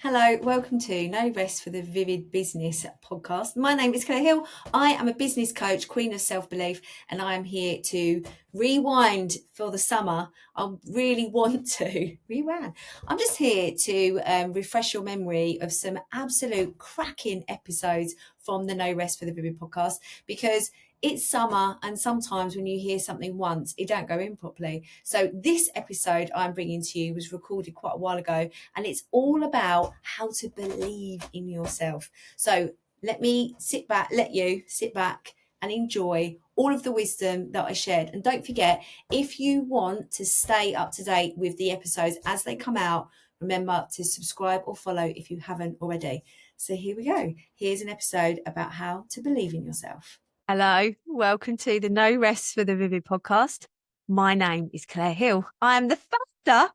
Hello, welcome to No Rest for the Vivid Business podcast. My name is Claire Hill. I am a business coach, queen of self-belief, and I am here to rewind for the summer. I really want to rewind. I'm just here to refresh your memory of some absolute cracking episodes from the No Rest for the Vivid podcast because it's summer and sometimes when you hear something once, it don't go in properly. So this episode I'm bringing to you was recorded quite a while ago and it's all about how to believe in yourself. So let you sit back and enjoy all of the wisdom that I shared. And don't forget, if you want to stay up to date with the episodes as they come out, remember to subscribe or follow if you haven't already. So here we go. Here's an episode about how to believe in yourself. Hello, welcome to the No Rest for the Vivid podcast. My name is Claire Hill. I am the founder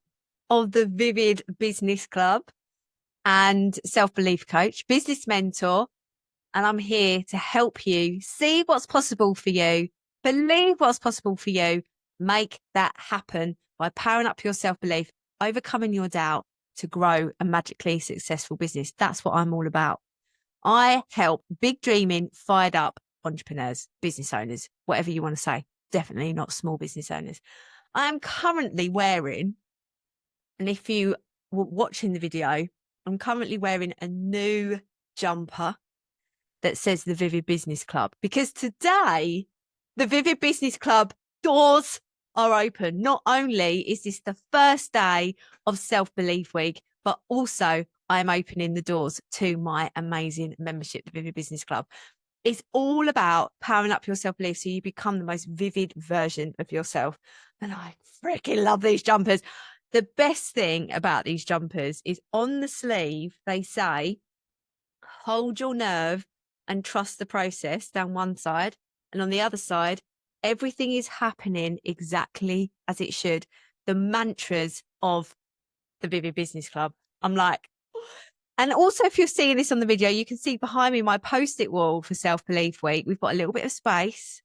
of the Vivid Business Club and self-belief coach, business mentor, and I'm here to help you see what's possible for you, believe what's possible for you, make that happen by powering up your self-belief, overcoming your doubt to grow a magically successful business. That's what I'm all about. I help big dreaming, fired up entrepreneurs, business owners, whatever you want to say. Definitely not small business owners. I am currently wearing, and if you were watching the video, I'm currently wearing a new jumper that says the Vivid Business Club because today the Vivid Business Club doors are open. Not only is this the first day of Self Belief Week, but also I am opening the doors to my amazing membership, the Vivid Business Club. It's all about powering up your self-belief so you become the most vivid version of yourself. And I freaking love these jumpers. The best thing about these jumpers is on the sleeve, they say, hold your nerve and trust the process down one side. And on the other side, everything is happening exactly as it should. The mantras of the Vivid Business Club. I'm like, and also, if you're seeing this on the video, you can see behind me my post-it wall for Self-Belief Week. We've got a little bit of space.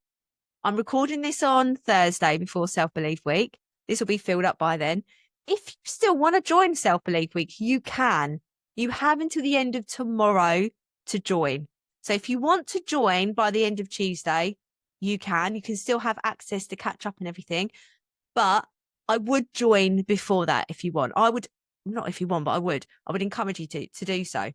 I'm recording this on Thursday before Self-Belief Week. This will be filled up by then. If you still want to join Self-Belief Week, you can. You have until the end of tomorrow to join. So if you want to join by the end of Tuesday, you can. You can still have access to catch up and everything. But I would join before that if you want. Not if you want, but I would encourage you to do so.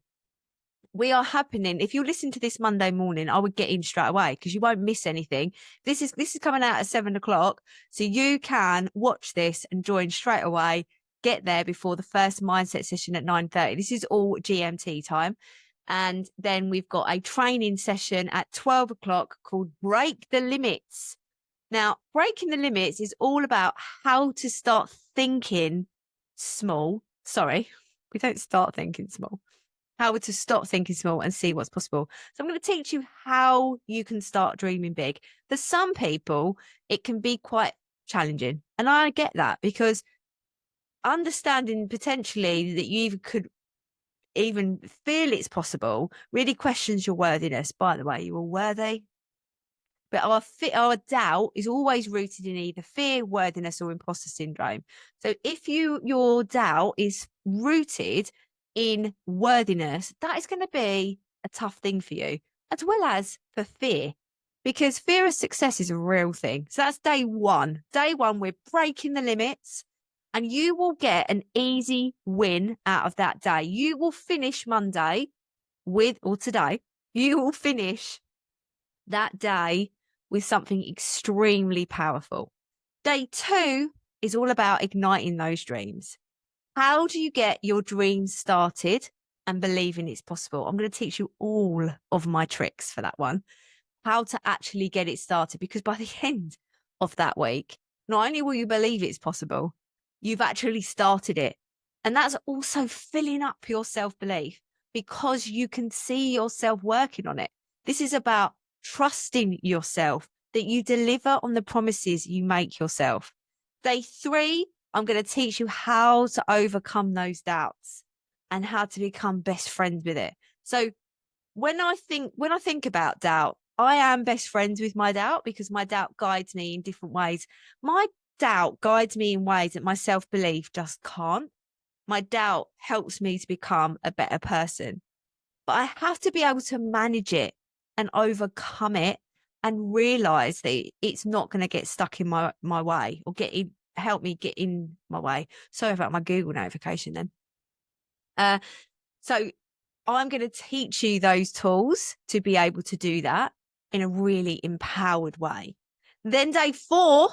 We are happening. If you listen to this Monday morning, I would get in straight away because you won't miss anything. This is coming out at 7:00. So you can watch this and join straight away. Get there before the first mindset session at 9:30. This is all GMT time. And then we've got a training session at 12:00 called Break the Limits. Now, breaking the limits is all about how to start thinking small. Sorry, we don't start thinking small. How to stop thinking small and see what's possible. So I'm going to teach you how you can start dreaming big. For some people, it can be quite challenging. And I get that because understanding potentially that you could even feel it's possible really questions your worthiness. By the way, you are worthy. But our doubt is always rooted in either fear, worthiness, or imposter syndrome. So if your doubt is rooted in worthiness, that is going to be a tough thing for you, as well as for fear, because fear of success is a real thing. So that's day one. Day one, we're breaking the limits, and you will get an easy win out of that day. You will finish Monday or today, you will finish that day with something extremely powerful. Day two is all about igniting those dreams. How do you get your dreams started and believing it's possible? I'm going to teach you all of my tricks for that one, how to actually get it started, because by the end of that week, not only will you believe it's possible, you've actually started it. And that's also filling up your self-belief because you can see yourself working on it. This is about trusting yourself that you deliver on the promises you make yourself. Day three, I'm going to teach you how to overcome those doubts and how to become best friends with it. So when I think about doubt, I am best friends with my doubt because my doubt guides me in different ways. My doubt guides me in ways that my self-belief just can't. My doubt helps me to become a better person. But I have to be able to manage it and overcome it and realize that it's not going to get stuck in my way or help me get in my way. Sorry about my Google notification then. So I'm going to teach you those tools to be able to do that in a really empowered way. Then day 4,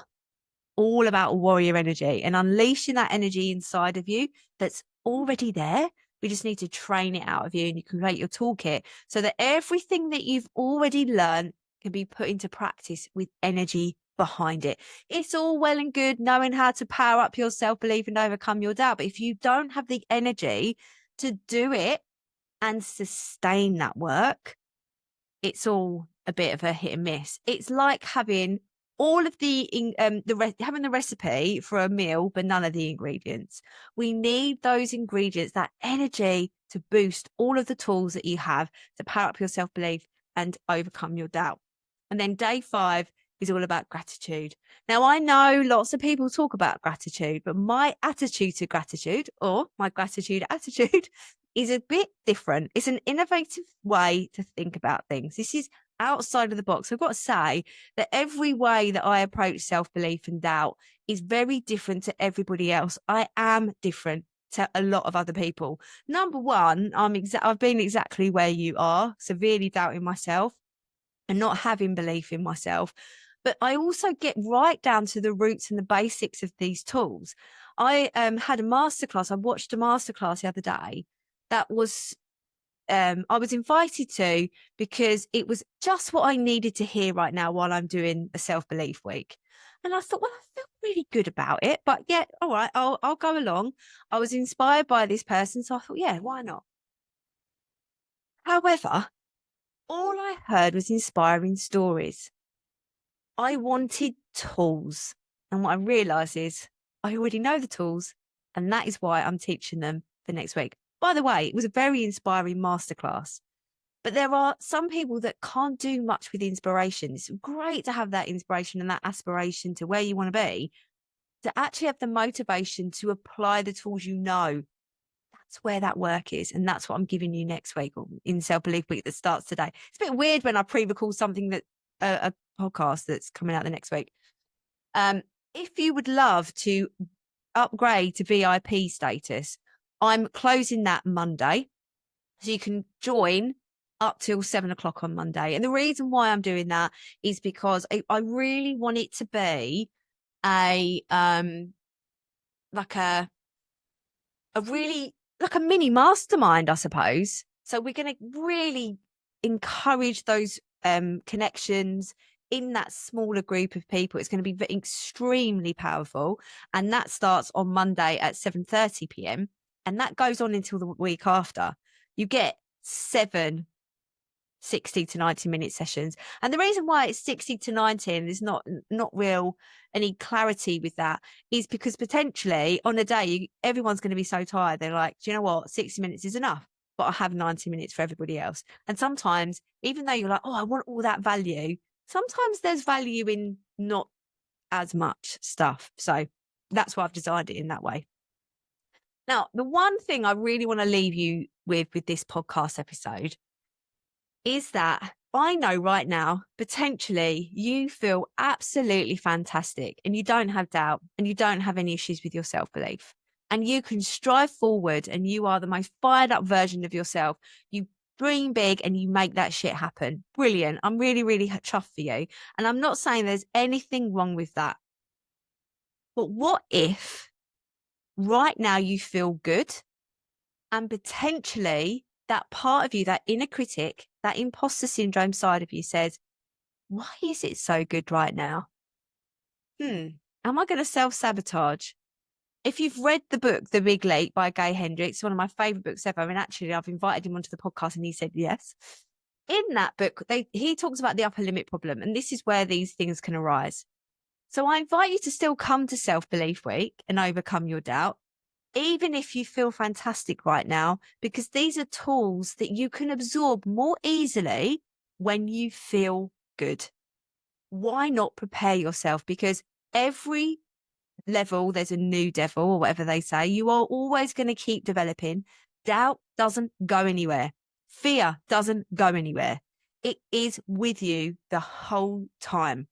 all about warrior energy and unleashing that energy inside of you that's already there. We just need to train it out of you, and you can create your toolkit so that everything that you've already learned can be put into practice with energy behind it. It's all well and good knowing how to power up your self-belief and overcome your doubt. But if you don't have the energy to do it and sustain that work, it's all a bit of a hit and miss. It's like having all of having the recipe for a meal, but none of the ingredients. We need those ingredients, that energy to boost all of the tools that you have to power up your self-belief and overcome your doubt. And then day 5 is all about gratitude. Now, I know lots of people talk about gratitude, but my attitude to gratitude, or my gratitude attitude, is a bit different. It's an innovative way to think about things. This is outside of the box. I've got to say that every way that I approach self-belief and doubt is very different to everybody else. I am different to a lot of other people. Number one, I've been exactly where you are, severely doubting myself and not having belief in myself. But I also get right down to the roots and the basics of these tools. I had a masterclass. I watched a masterclass the other day that was I was invited to because it was just what I needed to hear right now while I'm doing a self-belief week. And I thought, well, I feel really good about it, but yeah, all right, I'll go along. I was inspired by this person, so I thought, yeah, why not? However, all I heard was inspiring stories. I wanted tools. And what I realized is I already know the tools, and that is why I'm teaching them for next week. By the way, it was a very inspiring masterclass. But there are some people that can't do much with inspiration. It's great to have that inspiration and that aspiration to where you want to be, to actually have the motivation to apply the tools you know. That's where that work is. And that's what I'm giving you next week or in Self-Belief Week that starts today. It's a bit weird when I pre-record something that a podcast that's coming out the next week. If you would love to upgrade to VIP status, I'm closing that Monday. So you can join up till 7 o'clock on Monday. And the reason why I'm doing that is because I really want it to be like a really like a mini mastermind, I suppose. So we're going to really encourage those connections in that smaller group of people. It's going to be extremely powerful. And that starts on Monday at 7:30 p.m. And that goes on until the week after. You get 7 60 to 90-minute sessions. And the reason why it's 60 to 90 and there's not real any clarity with that is because potentially on a day, everyone's going to be so tired. They're like, do you know what? 60 minutes is enough, but I have 90 minutes for everybody else. And sometimes, even though you're like, oh, I want all that value, sometimes there's value in not as much stuff. So that's why I've designed it in that way. Now, the one thing I really want to leave you with this podcast episode is that I know right now, potentially you feel absolutely fantastic and you don't have doubt and you don't have any issues with your self-belief and you can strive forward and you are the most fired up version of yourself. You dream big and you make that shit happen. Brilliant. I'm really, really chuffed for you. And I'm not saying there's anything wrong with that. But what if right now you feel good and potentially that part of you, that inner critic, that imposter syndrome side of you says, why is it so good right now? Am I going to self-sabotage? If you've read the book, The Big Leap by Gay Hendricks, one of my favorite books ever. I mean, actually, I've invited him onto the podcast and he said yes. In that book, he talks about the upper limit problem. And this is where these things can arise. So I invite you to still come to Self-Belief Week and overcome your doubt, even if you feel fantastic right now, because these are tools that you can absorb more easily when you feel good. Why not prepare yourself? Because every level, there's a new devil, or whatever they say. You are always going to keep developing. Doubt doesn't go anywhere. Fear doesn't go anywhere. It is with you the whole time.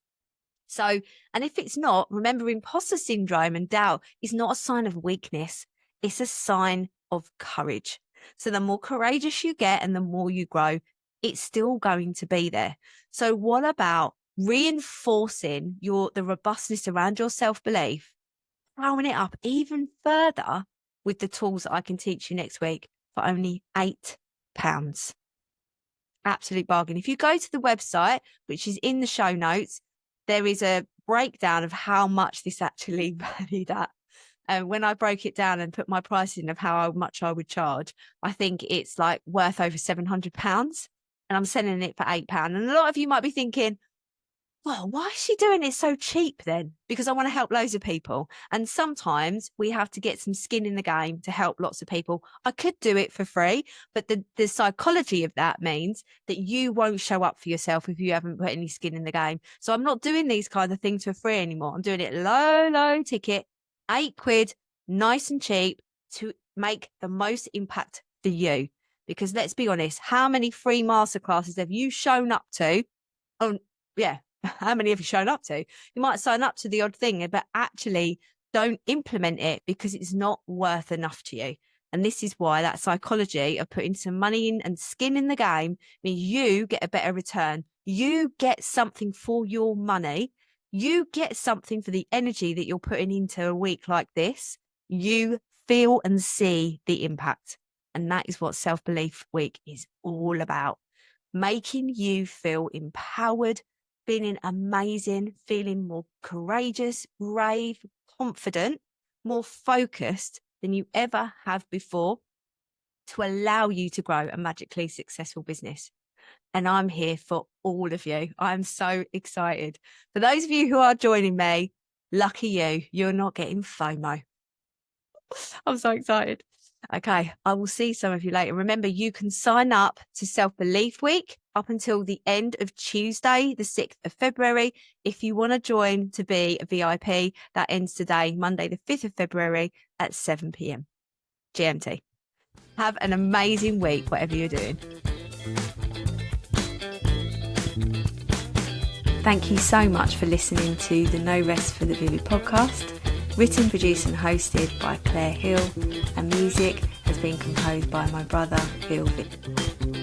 So, and if it's not, remember, imposter syndrome and doubt is not a sign of weakness. It's a sign of courage. So the more courageous you get and the more you grow, it's still going to be there. So what about reinforcing the robustness around your self-belief, throwing it up even further with the tools that I can teach you next week for only £8? Absolute bargain. If you go to the website, which is in the show notes, there is a breakdown of how much this actually valued at. And when I broke it down and put my pricing of how much I would charge, I think it's like worth over £700, and I'm selling it for £8. And a lot of you might be thinking, well, why is she doing it so cheap then? Because I want to help loads of people. And sometimes we have to get some skin in the game to help lots of people. I could do it for free, but the psychology of that means that you won't show up for yourself if you haven't put any skin in the game. So I'm not doing these kind of things for free anymore. I'm doing it low ticket, £8, nice and cheap, to make the most impact for you. Because let's be honest, how many free masterclasses have you shown up to? Oh, yeah. How many have you shown up to? You might sign up to the odd thing, but actually don't implement it because it's not worth enough to you. And this is why that psychology of putting some money in and skin in the game means you get a better return. You get something for your money. You get something for the energy that you're putting into a week like this. You feel and see the impact. And that is what Self-Belief Week is all about. Making you feel empowered, feeling amazing, feeling more courageous, brave, confident, more focused than you ever have before, to allow you to grow a magically successful business. And I'm here for all of you. I'm so excited. For those of you who are joining me, lucky you, you're not getting FOMO. I'm so excited. Okay, I will see some of you later. Remember, you can sign up to Self-Belief Week up until the end of Tuesday, the 6th of February. If you want to join to be a VIP, that ends today, Monday, the 5th of February at 7 p.m. GMT. Have an amazing week, whatever you're doing. Thank you so much for listening to the No Rest for the Vivid podcast. Written, produced and hosted by Claire Hill, and music has been composed by my brother, Phil Vick.